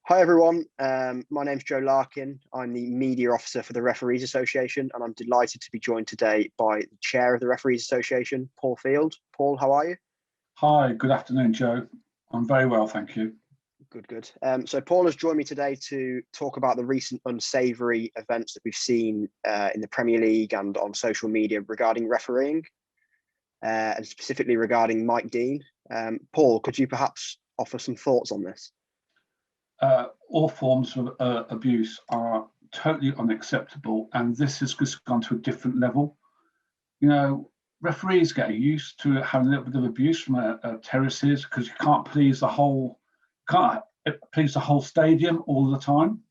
Hi everyone, my name's Joe Larkin. I'm the media officer for the Referees Association, and I'm delighted to be joined today by the chair of the Referees Association, Paul Field. Paul, how are you? Hi, good afternoon, Joe. I'm very well, thank you. Good. So Paul has joined me today to talk about the recent unsavoury events that we've seen in the Premier League and on social media regarding refereeing, and specifically regarding Mike Dean. Paul, could you perhaps offer some thoughts on this? All forms of abuse are totally unacceptable, and this has just gone to a different level. You know, referees get used to having a little bit of abuse from terraces because you can't please the whole stadium all the time.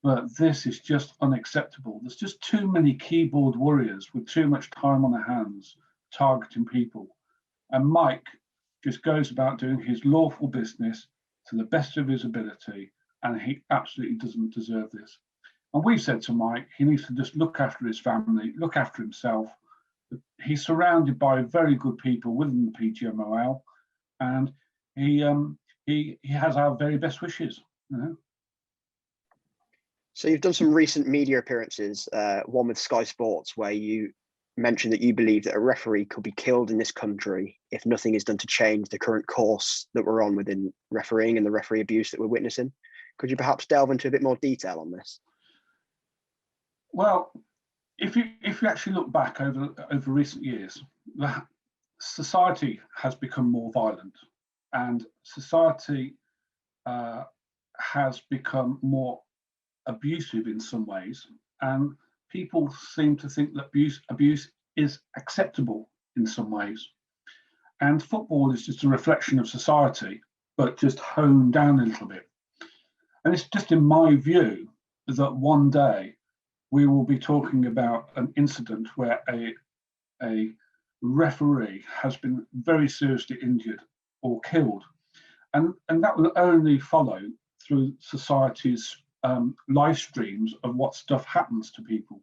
But this is just unacceptable. There's just too many keyboard warriors with too much time on their hands targeting people, and Mike just goes about doing his lawful business to the best of his ability, and he absolutely doesn't deserve this. And we've said to Mike, he needs to just look after his family, look after himself. He's surrounded by very good people within the PGMOL, and he has our very best wishes. You know? So you've done some recent media appearances, one with Sky Sports, where you mentioned that you believe that a referee could be killed in this country if nothing is done to change the current course that we're on within refereeing and the referee abuse that we're witnessing. Could you perhaps delve into a bit more detail on this? Well, if you actually look back over recent years, society has become more violent, and society has become more abusive in some ways, and people seem to think that abuse is acceptable in some ways. And football is just a reflection of society, but just honed down a little bit. And it's just in my view that one day we will be talking about an incident where a referee has been very seriously injured or killed. And that will only follow through society's live streams of what stuff happens to people.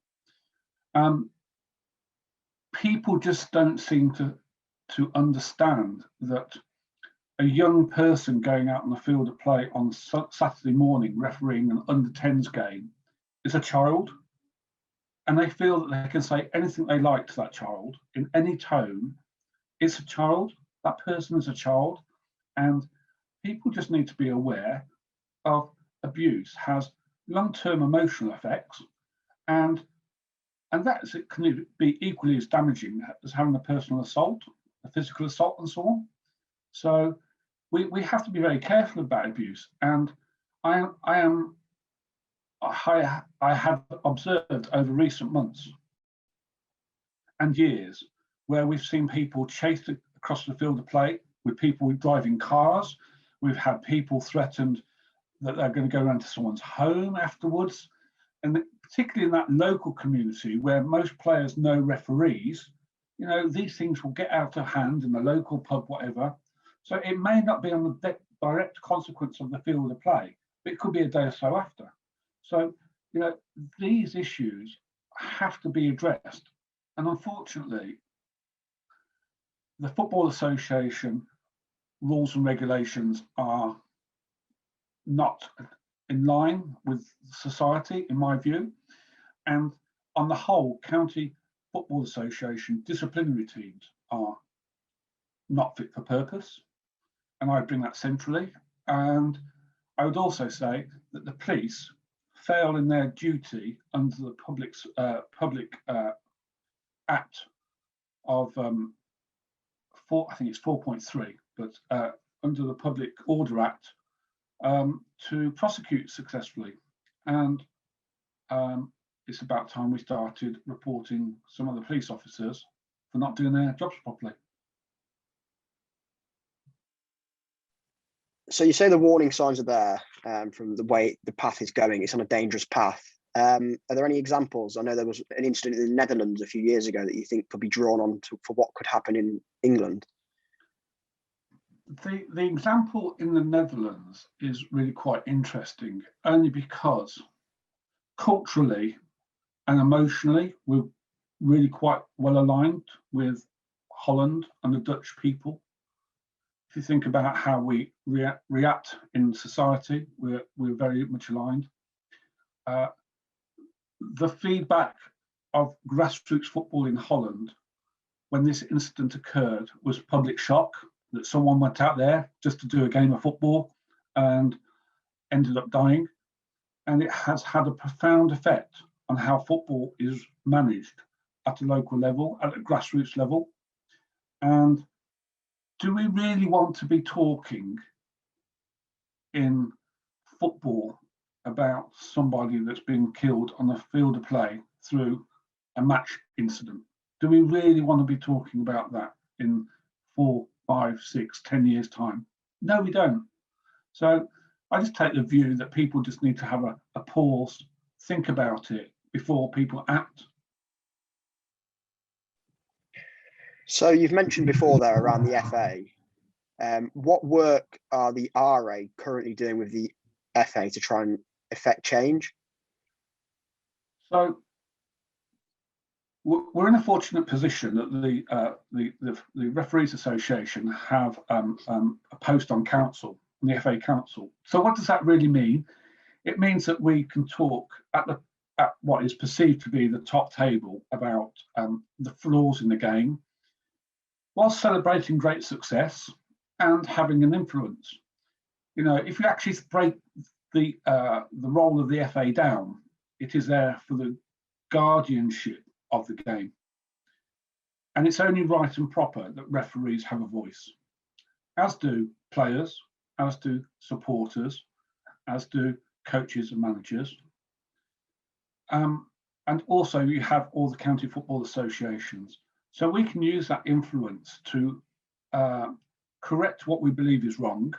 People just don't seem to understand that a young person going out on the field of play on Saturday morning refereeing an under-10s game is a child, and they feel that they can say anything they like to that child in any tone. It's a child, that person is a child, and people just need to be aware of abuse has long-term emotional effects, and that it can be equally as damaging as having a personal assault, a physical assault, and so on. So we have to be very careful about abuse, and I have observed over recent months and years where we've seen people chased across the field of play with people driving cars. We've had people threatened that they're going to go around to someone's home afterwards. And particularly in that local community where most players know referees, you know, these things will get out of hand in the local pub, whatever. So it may not be on the direct consequence of the field of play, but it could be a day or so after. So, you know, these issues have to be addressed. And unfortunately, the Football Association rules and regulations are not in line with society, in my view. And on the whole, County Football Association disciplinary teams are not fit for purpose. And I bring that centrally. And I would also say that the police fail in their duty under the Public Act of, I think it's 4.3, but under the Public Order Act, to prosecute successfully. And it's about time we started reporting some of the police officers for not doing their jobs properly. So you say the warning signs are there from the way the path is going. It's on a dangerous path. Are there any examples? I know there was an incident in the Netherlands a few years ago that you think could be drawn on for what could happen in England. The example in the Netherlands is really quite interesting, only because culturally and emotionally we're really quite well aligned with Holland and the Dutch people. if you think about how we react in society, we're very much aligned. The feedback of grassroots football in Holland when this incident occurred was public shock, that someone went out there just to do a game of football and ended up dying. And it has had a profound effect on how football is managed at a local level, at a grassroots level. And do we really want to be talking in football about somebody that's been killed on a field of play through a match incident? Do we really want to be talking about that in 4, 5, 6, 10 years' time? No, we don't. So I just take the view that people just need to have a pause, think about it before people act. So you've mentioned before there around the FA. What work are the IRLA currently doing with the FA to try and effect change? So we're in a fortunate position that the Referees Association have a post on council, on the FA Council. So what does that really mean? It means that we can talk at what is perceived to be the top table about the flaws in the game, while celebrating great success and having an influence. You know, if you actually break the role of the FA down, it is there for the guardianship of the game. And it's only right and proper that referees have a voice, as do players, as do supporters, as do coaches and managers. And also you have all the county football associations. So we can use that influence to correct what we believe is wrong.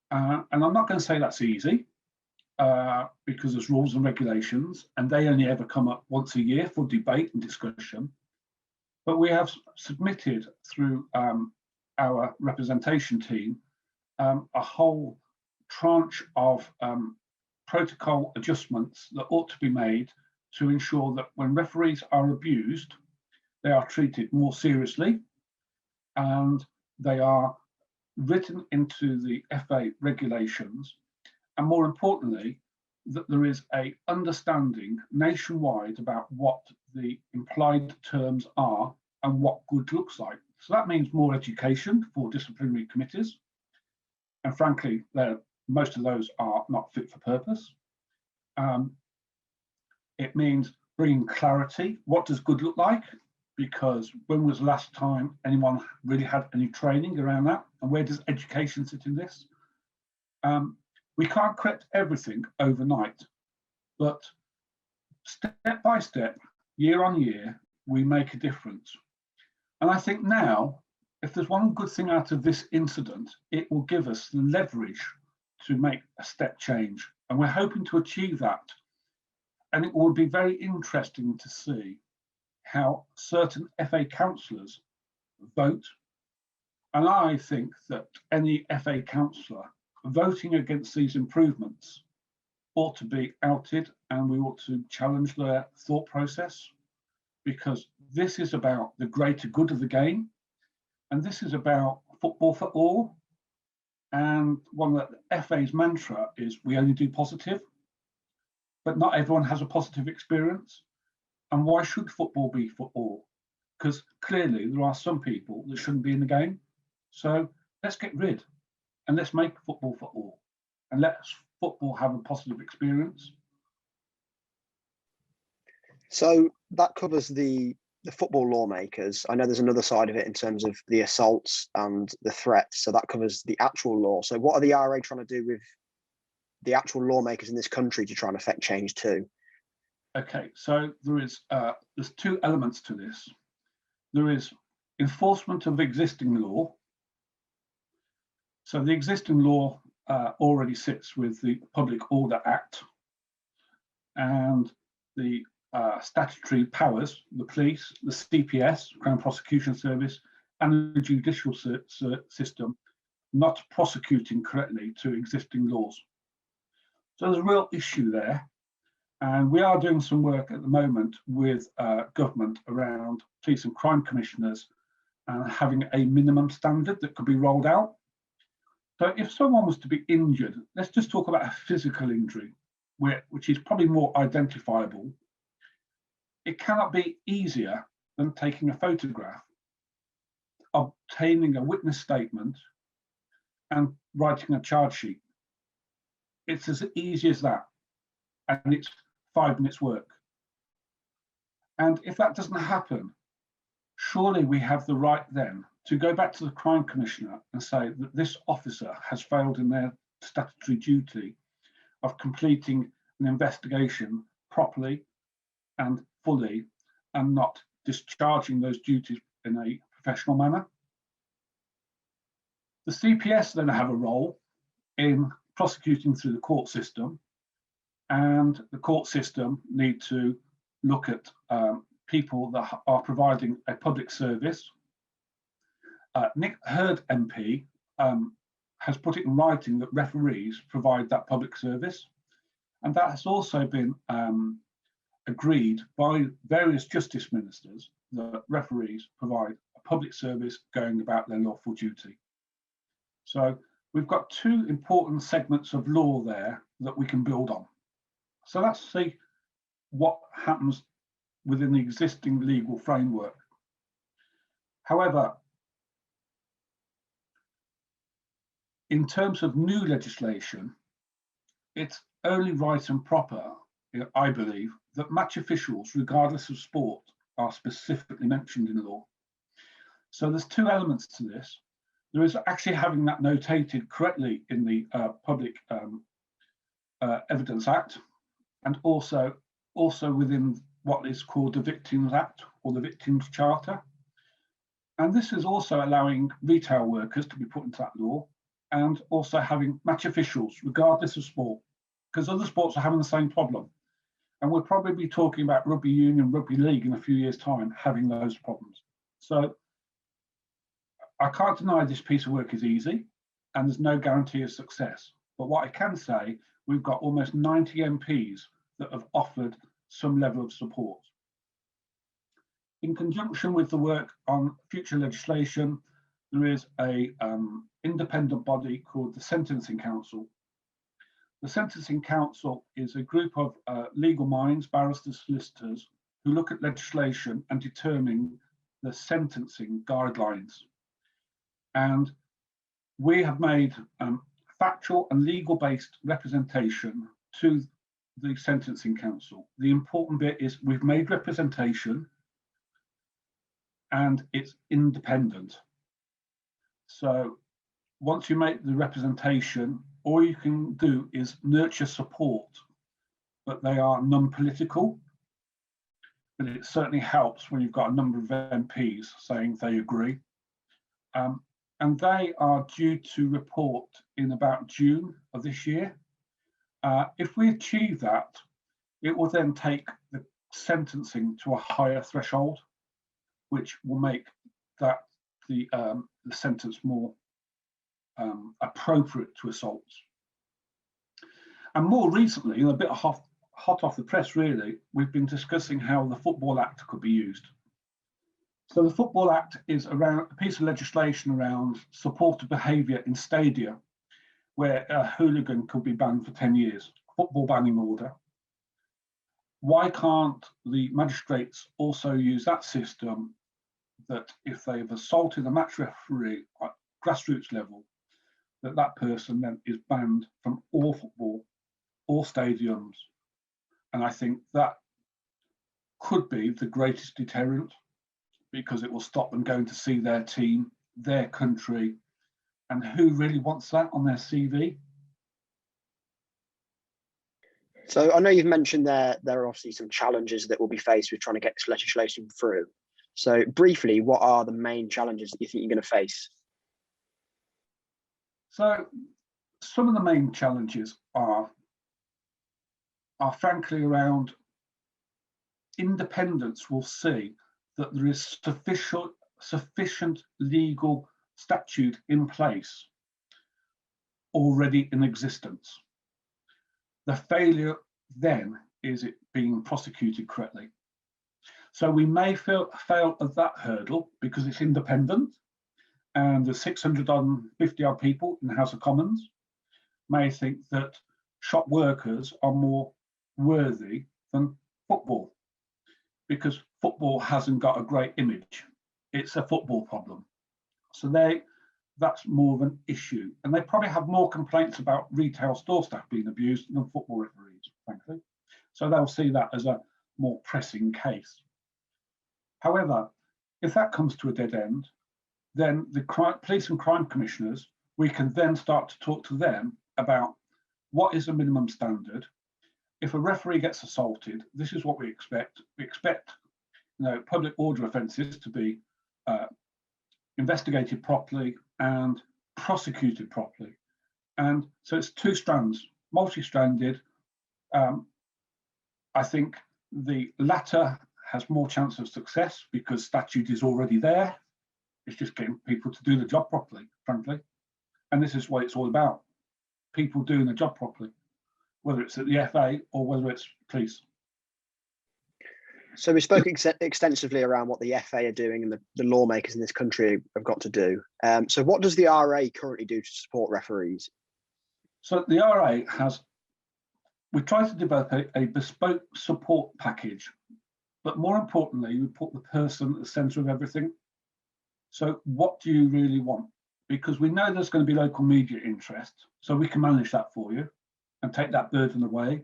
And I'm not going to say that's easy, because there's rules and regulations, and they only ever come up once a year for debate and discussion. But we have submitted through our representation team a whole tranche of protocol adjustments that ought to be made to ensure that when referees are abused, they are treated more seriously, and they are written into the FA regulations, and more importantly, that there is a understanding nationwide about what the implied terms are and what good looks like. So that means more education for disciplinary committees, and frankly, most of those are not fit for purpose. It means bringing clarity. What does good look like? Because when was the last time anyone really had any training around that? And where does education sit in this? We can't correct everything overnight, but step by step, year on year, we make a difference. And I think now, if there's one good thing out of this incident, it will give us the leverage to make a step change. And we're hoping to achieve that. And it will be very interesting to see how certain FA councillors vote. And I think that any FA councillor voting against these improvements ought to be outed, and we ought to challenge their thought process, because this is about the greater good of the game, and this is about football for all. And one of the FA's mantra is we only do positive, but not everyone has a positive experience. And why should football be for all? Because clearly there are some people that shouldn't be in the game. So let's get rid and let's make football for all, and let football have a positive experience. So that covers the football lawmakers. I know there's another side of it in terms of the assaults and the threats. So that covers the actual law. So what are the IRA trying to do with the actual lawmakers in this country to try and affect change too? Okay, so there's two elements to this. There is enforcement of existing law. So the existing law already sits with the Public Order Act, and the statutory powers, the police, the CPS, Crown Prosecution Service, and the judicial system not prosecuting correctly to existing laws. So there's a real issue there. And we are doing some work at the moment with government around police and crime commissioners and having a minimum standard that could be rolled out. So if someone was to be injured, let's just talk about a physical injury, which is probably more identifiable. It cannot be easier than taking a photograph, obtaining a witness statement, and writing a charge sheet. It's as easy as that, and it's 5 minutes work. And if that doesn't happen, surely we have the right then to go back to the crime commissioner and say that this officer has failed in their statutory duty of completing an investigation properly and fully, and not discharging those duties in a professional manner. The CPS then have a role in prosecuting through the court system, and the court system need to look at people that are providing a public service. Nick Hurd MP has put it in writing that referees provide that public service, and that has also been agreed by various justice ministers that referees provide a public service going about their lawful duty. So we've got 2 important segments of law there that we can build on. So let's see what happens within the existing legal framework. However, in terms of new legislation, it's only right and proper, I believe, that match officials, regardless of sport, are specifically mentioned in law. So there's 2 elements to this. There is actually having that notated correctly in the Public Evidence Act, and also within what is called the Victims Act or the Victims Charter. And this is also allowing retail workers to be put into that law, and also having match officials, regardless of sport, because other sports are having the same problem. And we'll probably be talking about rugby union, rugby league in a few years' time having those problems. So I can't deny this piece of work is easy, and there's no guarantee of success. But what I can say, we've got almost 90 MPs that have offered some level of support. In conjunction with the work on future legislation, there is a independent body called the Sentencing Council. The Sentencing Council is a group of legal minds, barristers, solicitors, who look at legislation and determine the sentencing guidelines. And we have made factual and legal-based representation to the Sentencing Council. The important bit is we've made representation and it's independent. So once you make the representation, all you can do is nurture support, but they are non-political. But it certainly helps when you've got a number of MPs saying they agree. And they are due to report in about June of this year. If we achieve that, it will then take the sentencing to a higher threshold, which will make that the sentence more appropriate to assaults. And more recently, a bit hot off the press really, we've been discussing how the Football Act could be used. So the Football Act is around a piece of legislation around supportive behaviour in stadia, where a hooligan could be banned for 10 years, football banning order. Why can't the magistrates also use that system, that if they've assaulted a match referee at grassroots level, that person then is banned from all football, all stadiums? And I think that could be the greatest deterrent, because it will stop them going to see their team, their country, and who really wants that on their CV? So I know you've mentioned there are obviously some challenges that will be faced with trying to get this legislation through. So briefly, what are the main challenges that you think you're going to face? So some of the main challenges are frankly around independents will see that there is sufficient legal statute in place already in existence. The failure then is it being prosecuted correctly. So we may fail at that hurdle because it's independent, and the 650 odd people in the House of Commons may think that shop workers are more worthy than football, because football hasn't got a great image. It's a football problem. So that's more of an issue. And they probably have more complaints about retail store staff being abused than football referees, frankly. So they'll see that as a more pressing case. However, if that comes to a dead end, then the police and crime commissioners, we can then start to talk to them about what is the minimum standard. If a referee gets assaulted, this is what we expect. We expect, public order offences to be investigated properly and prosecuted properly. And so it's two strands, multi-stranded. I think the latter has more chance of success because statute is already there. It's just getting people to do the job properly, frankly. And this is what it's all about, people doing the job properly, whether it's at the FA or whether it's police. So we spoke extensively around what the FA are doing and the lawmakers in this country have got to do. So what does the IRLA currently do to support referees? So the IRLA we try to develop a bespoke support package, but more importantly, we put the person at the centre of everything. So what do you really want? Because we know there's going to be local media interest, so we can manage that for you and take that burden away.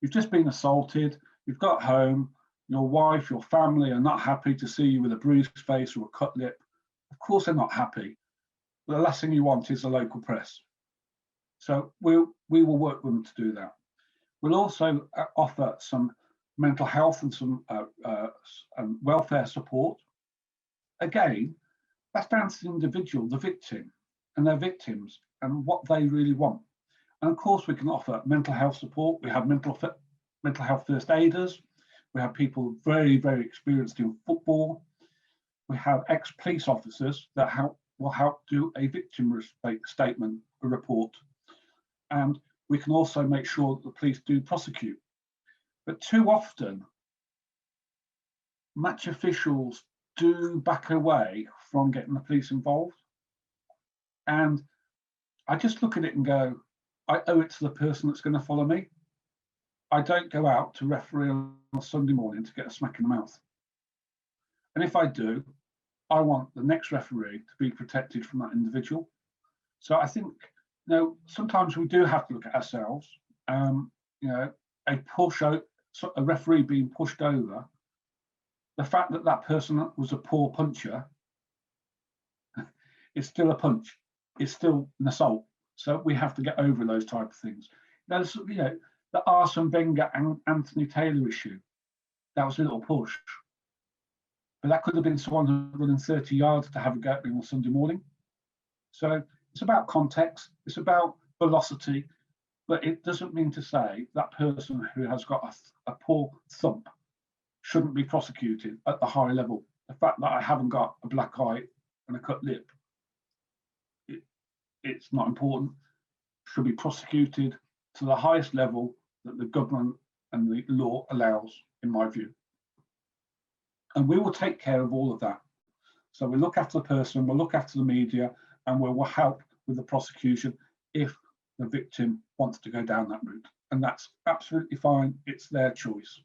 You've just been assaulted, you've got home, your wife, your family are not happy to see you with a bruised face or a cut lip. Of course they're not happy. The last thing you want is the local press. So we will work with them to do that. We'll also offer some mental health and some welfare support. Again, that's down to the individual, the victim, and their victims, and what they really want. And of course, we can offer mental health support. We have mental health first aiders. We have people very, very experienced in football. We have ex-police officers that will help do a victim statement, a report. And we can also make sure that the police do prosecute. But too often, match officials do back away from getting the police involved. And I just look at it and go, I owe it to the person that's going to follow me. I don't go out to referee on a Sunday morning to get a smack in the mouth. And if I do, I want the next referee to be protected from that individual. So I think, sometimes we do have to look at ourselves. A referee being pushed over, the fact that that person was a poor puncher, it's still a punch. It's still an assault. So we have to get over those type of things. There's, the Arsene Wenger and Anthony Taylor issue. That was a little push. But that could have been someone running 30 yards to have a go at me on Sunday morning. So it's about context, it's about velocity, but it doesn't mean to say that person who has got a poor thump shouldn't be prosecuted at the high level. The fact that I haven't got a black eye and a cut lip, it's not important. Should be prosecuted to the highest level that the government and the law allows, in my view. And we will take care of all of that. So we look after the person, we'll look after the media, and we will help with the prosecution if the victim wants to go down that route. And that's absolutely fine. It's their choice.